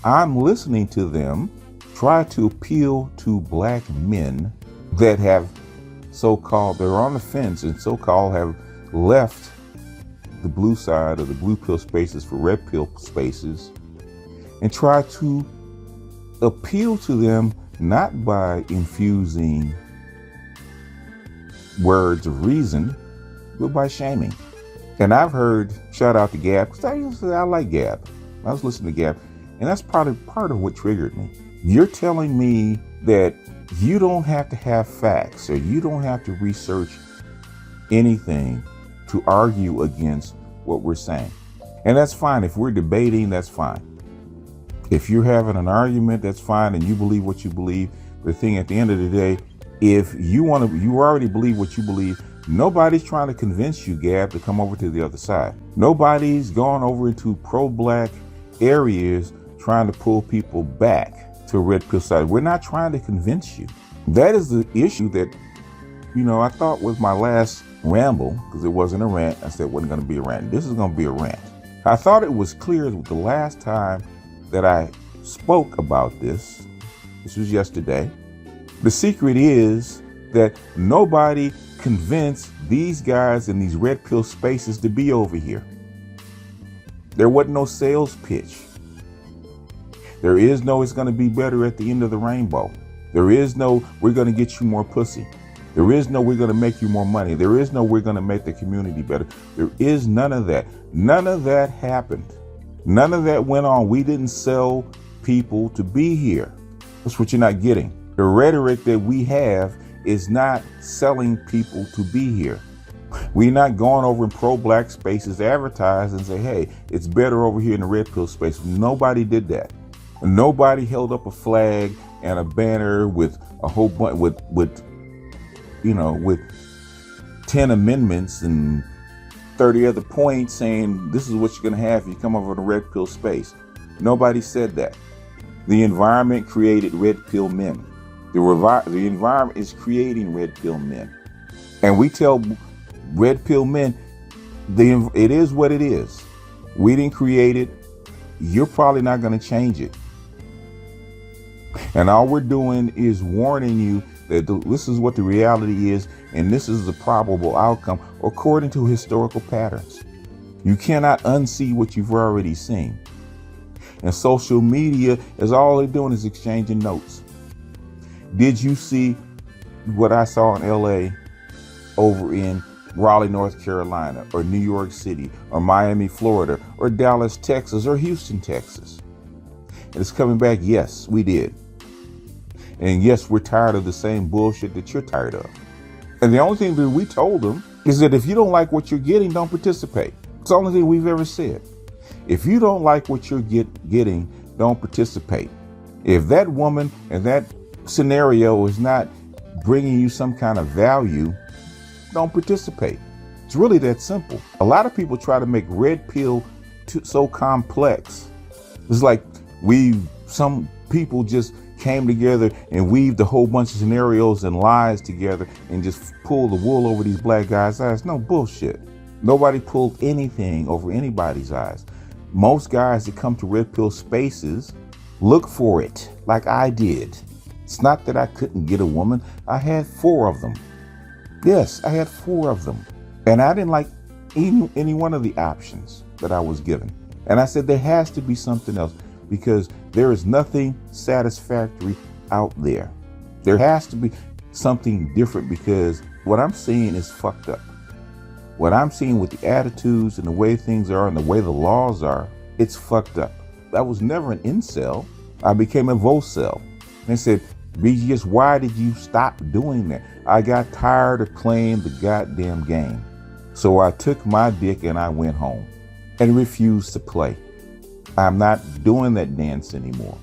I'm listening to them try to appeal to black men that have so-called, they're on the fence and so-called have left the blue side of the blue pill spaces for red pill spaces, and try to appeal to them not by infusing words of reason, but by shaming. And I've heard, shout out to Gab, because I like Gab. I was listening to Gab, and that's part of what triggered me. You're telling me that you don't have to have facts, or you don't have to research anything to argue against what we're saying. And that's fine. If we're debating, that's fine. If you're having an argument, that's fine, and you believe what you believe. The thing at the end of the day, if you already believe what you believe. Nobody's trying to convince you, Gab, to come over to the other side. Nobody's gone over into pro-black areas trying to pull people back to a red pill side. We're not trying to convince you. That is the issue that, I thought was my last ramble, because it wasn't a rant. I said it wasn't going to be a rant. This is going to be a rant. I thought it was clear the last time that I spoke about this. This was yesterday. The secret is that nobody convinced these guys in these red pill spaces to be over here. There wasn't no sales pitch. There is no, it's going to be better at the end of the rainbow. There is no, we're going to get you more pussy. There is no, we're going to make you more money. There is no, we're going to make the community better. There is none of that. None of that happened. None of that went on. We didn't sell people to be here. That's what you're not getting. The rhetoric that we have is not selling people to be here. We're not going over in pro-black spaces, advertise and say, hey, it's better over here in the red pill space. Nobody did that. Nobody held up a flag and a banner with a whole bunch with 10 amendments and 30 other points saying this is what you're going to have if you come over to red pill space. Nobody said that. The environment created red pill men. The environment is creating red pill men. And we tell red pill men, it is what it is. We didn't create it. You're probably not going to change it. And all we're doing is warning you that this is what the reality is, and this is the probable outcome according to historical patterns. You cannot unsee what you've already seen. And social media is all they're doing is exchanging notes. Did you see what I saw in LA over in Raleigh, North Carolina, or New York City, or Miami, Florida, or Dallas, Texas, or Houston, Texas? And it's coming back. Yes, we did. And yes, we're tired of the same bullshit that you're tired of. And the only thing that we told them is that if you don't like what you're getting, don't participate. It's the only thing we've ever said. If you don't like what you're getting, don't participate. If that woman and that scenario is not bringing you some kind of value, don't participate. It's really that simple. A lot of people try to make red pill so complex. It's like some people just came together and weaved a whole bunch of scenarios and lies together and just pulled the wool over these black guys' eyes. No bullshit. Nobody pulled anything over anybody's eyes. Most guys that come to red pill spaces look for it like I did. It's not that I couldn't get a woman. I had 4 of them. Yes, I had 4 of them. And I didn't like any one of the options that I was given. And I said, there has to be something else, because there is nothing satisfactory out there. There has to be something different, because what I'm seeing is fucked up. What I'm seeing with the attitudes and the way things are and the way the laws are, it's fucked up. I was never an incel. I became a vocel. They said, BGS, why did you stop doing that? I got tired of playing the goddamn game. So I took my dick and I went home and refused to play. I'm not doing that dance anymore.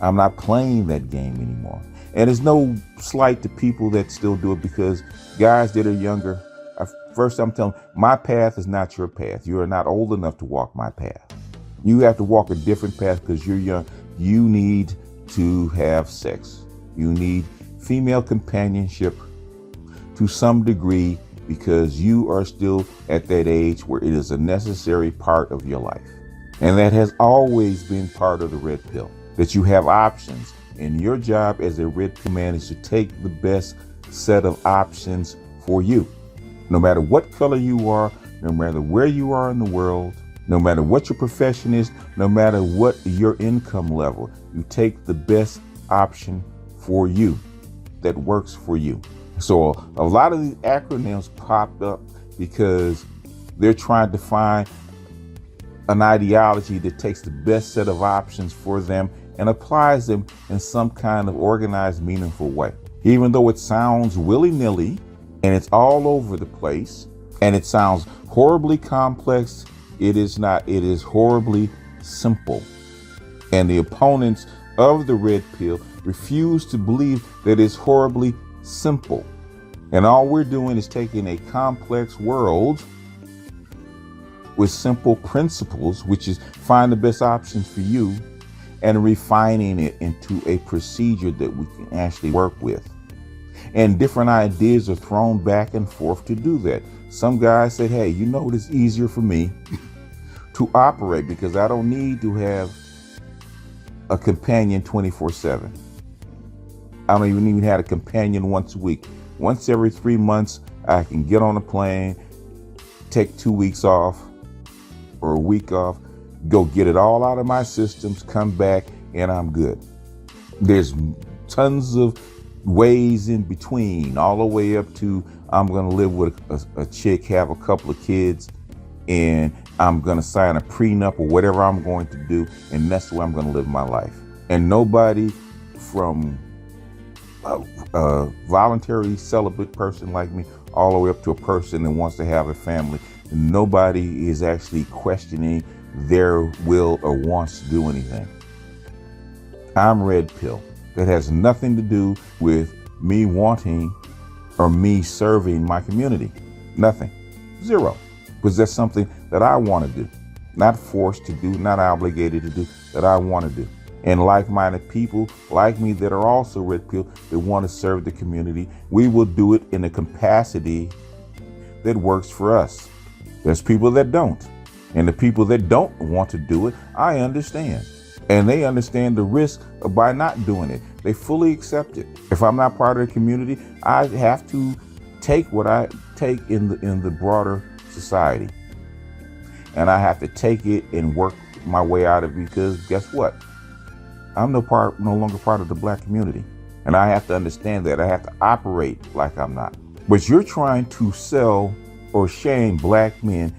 I'm not playing that game anymore. And there's no slight to people that still do it, because guys that are younger, first I'm telling them, my path is not your path. You are not old enough to walk my path. You have to walk a different path because you're young. You need to have sex. You need female companionship to some degree, because you are still at that age where it is a necessary part of your life. And that has always been part of the red pill, that you have options. And your job as a red pill man is to take the best set of options for you. No matter what color you are, no matter where you are in the world, no matter what your profession is, no matter what your income level, you take the best option for you that works for you. So a lot of these acronyms popped up because they're trying to find an ideology that takes the best set of options for them and applies them in some kind of organized, meaningful way. Even though it sounds willy-nilly and it's all over the place and it sounds horribly complex, it is not. It is horribly simple. And the opponents of the red pill refuse to believe that it's horribly simple. And all we're doing is taking a complex world with simple principles, which is find the best options for you, and refining it into a procedure that we can actually work with. And different ideas are thrown back and forth to do that. Some guys say, hey, you know, it's easier for me to operate because I don't need to have a companion 24/7. I don't even have a companion once a week. Once every 3 months, I can get on a plane, take 2 weeks off or a week off, go get it all out of my systems, come back, and I'm good. There's tons of ways in between, all the way up to I'm going to live with a chick, have a couple of kids, and I'm going to sign a prenup or whatever I'm going to do, and that's the way I'm going to live my life. And nobody from a voluntary celibate person like me all the way up to a person that wants to have a family, nobody is actually questioning their will or wants to do anything. I'm red pill. That has nothing to do with me wanting or me serving my community. Nothing. Zero. Because that's something that I want to do. Not forced to do, not obligated to do, that I want to do. And like-minded people like me that are also red pill that want to serve the community, we will do it in a capacity that works for us. There's people that don't. And the people that don't want to do it, I understand. And they understand the risk by not doing it. They fully accept it. If I'm not part of the community, I have to take what I take in the broader society. And I have to take it and work my way out of it, because guess what? I'm no longer part of the black community. And I have to understand that. I have to operate like I'm not. But you're trying to sell or shame black men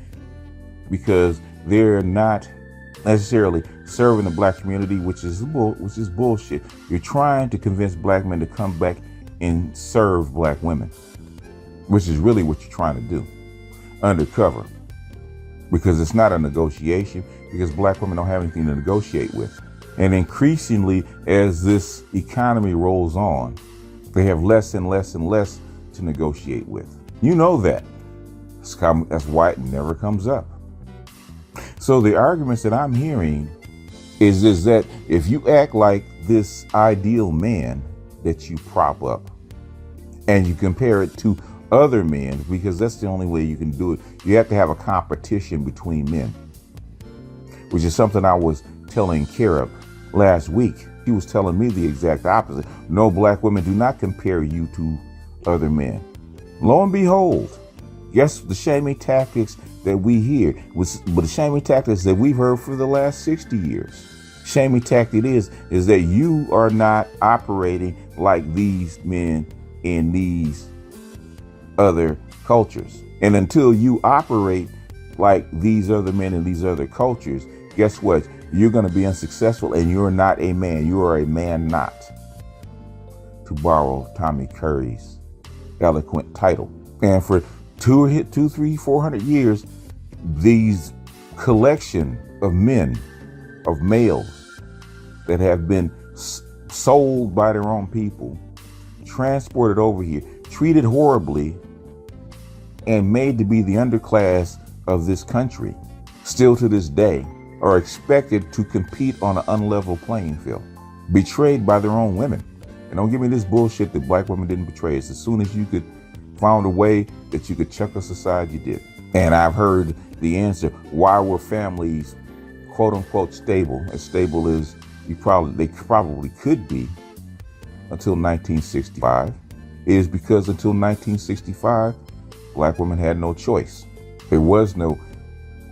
because they're not necessarily serving the black community, which is bullshit. You're trying to convince black men to come back and serve black women, which is really what you're trying to do undercover, because it's not a negotiation, because black women don't have anything to negotiate with. And increasingly, as this economy rolls on, they have less and less and less to negotiate with. You know that. That's why it never comes up. So the arguments that I'm hearing is that if you act like this ideal man that you prop up and you compare it to other men, because that's the only way you can do it, you have to have a competition between men, which is something I was telling Kara last week. He was telling me the exact opposite. No, black women do not compare you to other men. Lo and behold, guess the shaming tactics that we hear, but the shaming tactics that we've heard for the last 60 years. Shaming tactic is that you are not operating like these men in these other cultures. And until you operate like these other men in these other cultures, guess what? You're going to be unsuccessful, and you're not a man. You are a man not, to borrow Tommy Curry's eloquent title. And for 200, 300, 400 years, these collection of men, of males that have been sold by their own people, transported over here, treated horribly, and made to be the underclass of this country, still to this day, are expected to compete on an unlevel playing field, betrayed by their own women. And don't give me this bullshit that black women didn't betray us. As soon as you could found a way that you could chuck us aside, you did. And I've heard the answer, why were families quote unquote stable, as stable as they probably could be until 1965, is because until 1965, black women had no choice. There was no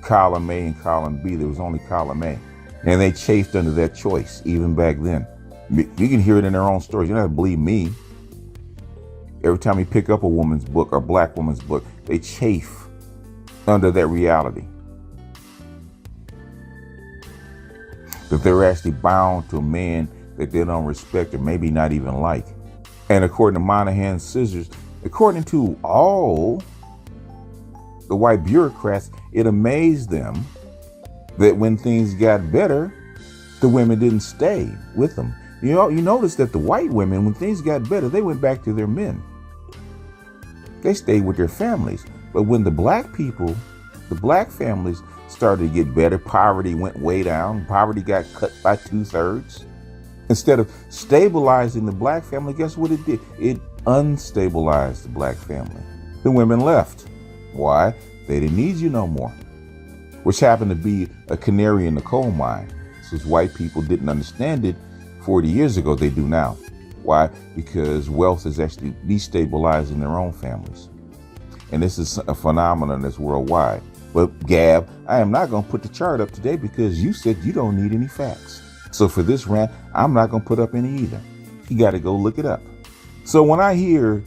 column A and column B. There was only column A. And they chafed under that choice even back then. You can hear it in their own stories. You don't have to believe me. Every time you pick up a woman's book or black woman's book, they chafe under that reality. That they're actually bound to a man that they don't respect or maybe not even like. And according to Monahan Scissors, according to all the white bureaucrats, it amazed them that when things got better, the women didn't stay with them. You know, you notice that the white women, when things got better, they went back to their men. They stayed with their families. But when the black people, the black families started to get better, poverty went way down, poverty got cut by 2/3. Instead of stabilizing the black family, guess what it did? It unstabilized the black family. The women left. Why? They didn't need you no more. Which happened to be a canary in the coal mine. Since white people didn't understand it 40 years ago, they do now. Why? Because wealth is actually destabilizing their own families. And this is a phenomenon that's worldwide. But Gab, I am not going to put the chart up today because you said you don't need any facts. So for this rant, I'm not going to put up any either. You got to go look it up. So when I hear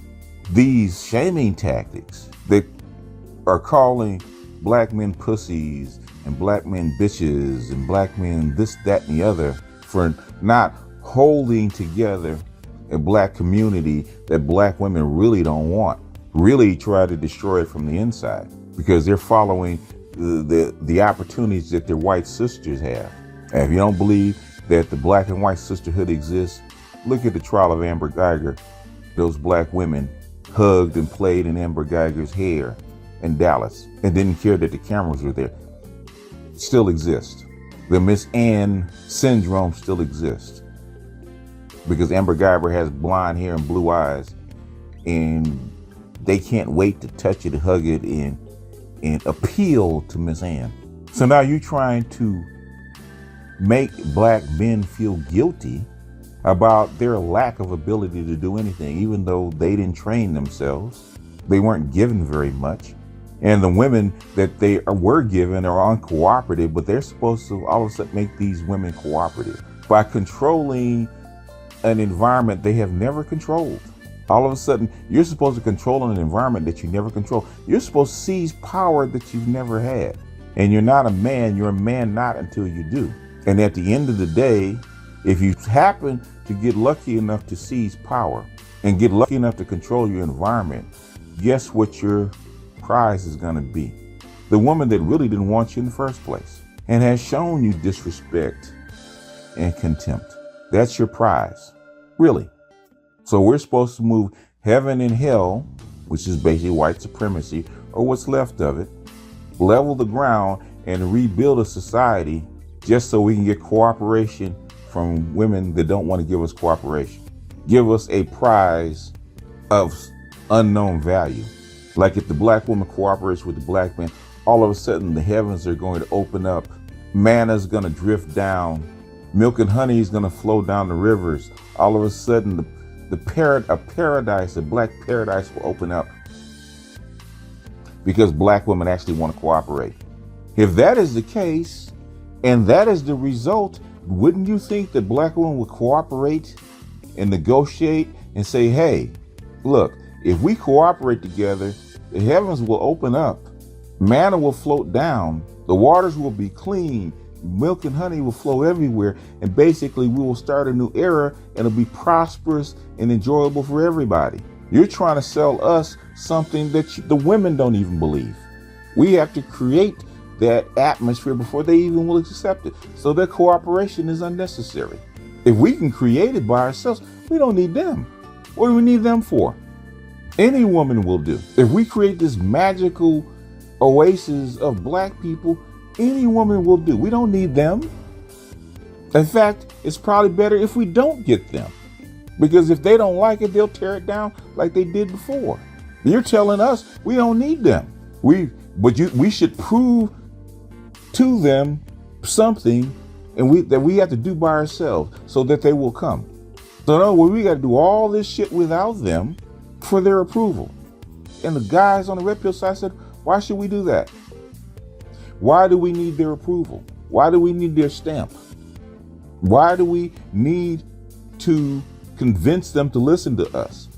these shaming tactics that are calling black men pussies and black men bitches and black men this, that, and the other for not holding together a black community that black women really don't want, really try to destroy it from the inside because they're following the opportunities that their white sisters have. And if you don't believe that the black and white sisterhood exists, look at the trial of Amber Guyger. Those black women hugged and played in Amber Guyger's hair in Dallas and didn't care that the cameras were there. Still exist. The Miss Ann syndrome still exists because Amber Guyger has blonde hair and blue eyes, and they can't wait to touch it, hug it, and appeal to Miss Ann. So now you're trying to make black men feel guilty about their lack of ability to do anything, even though they didn't train themselves. They weren't given very much. And the women that they were given are uncooperative, but they're supposed to all of a sudden make these women cooperative by controlling an environment they have never controlled. All of a sudden, you're supposed to control an environment that you never control. You're supposed to seize power that you've never had. And you're not a man, you're a man not until you do. And at the end of the day, if you happen to get lucky enough to seize power and get lucky enough to control your environment, guess what your prize is going to be? The woman that really didn't want you in the first place and has shown you disrespect and contempt. That's your prize, really. So we're supposed to move heaven and hell, which is basically white supremacy or what's left of it, level the ground and rebuild a society just so we can get cooperation from women that don't want to give us cooperation. Give us a prize of unknown value. Like if the black woman cooperates with the black man, all of a sudden the heavens are going to open up. Manna's going to drift down. Milk and honey is going to flow down the rivers. All of a sudden a paradise, a black paradise will open up because black women actually want to cooperate. If that is the case, and that is the result, wouldn't you think that black women would cooperate and negotiate and say, hey, look, if we cooperate together, the heavens will open up, manna will float down, the waters will be clean, milk and honey will flow everywhere, and basically we will start a new era and it'll be prosperous and enjoyable for everybody. You're trying to sell us something that the women don't even believe. We have to create that atmosphere before they even will accept it. So their cooperation is unnecessary. If we can create it by ourselves, we don't need them. What do we need them for? Any woman will do. If we create this magical oasis of black people, any woman will do. We don't need them. In fact, it's probably better if we don't get them. Because if they don't like it, they'll tear it down like they did before. You're telling us we don't need them. We should prove to them something that we have to do by ourselves so that they will come. So no, we got to do all this shit without them for their approval. And the guys on the red pill side said, why should we do that? Why do we need their approval? Why do we need their stamp? Why do we need to convince them to listen to us?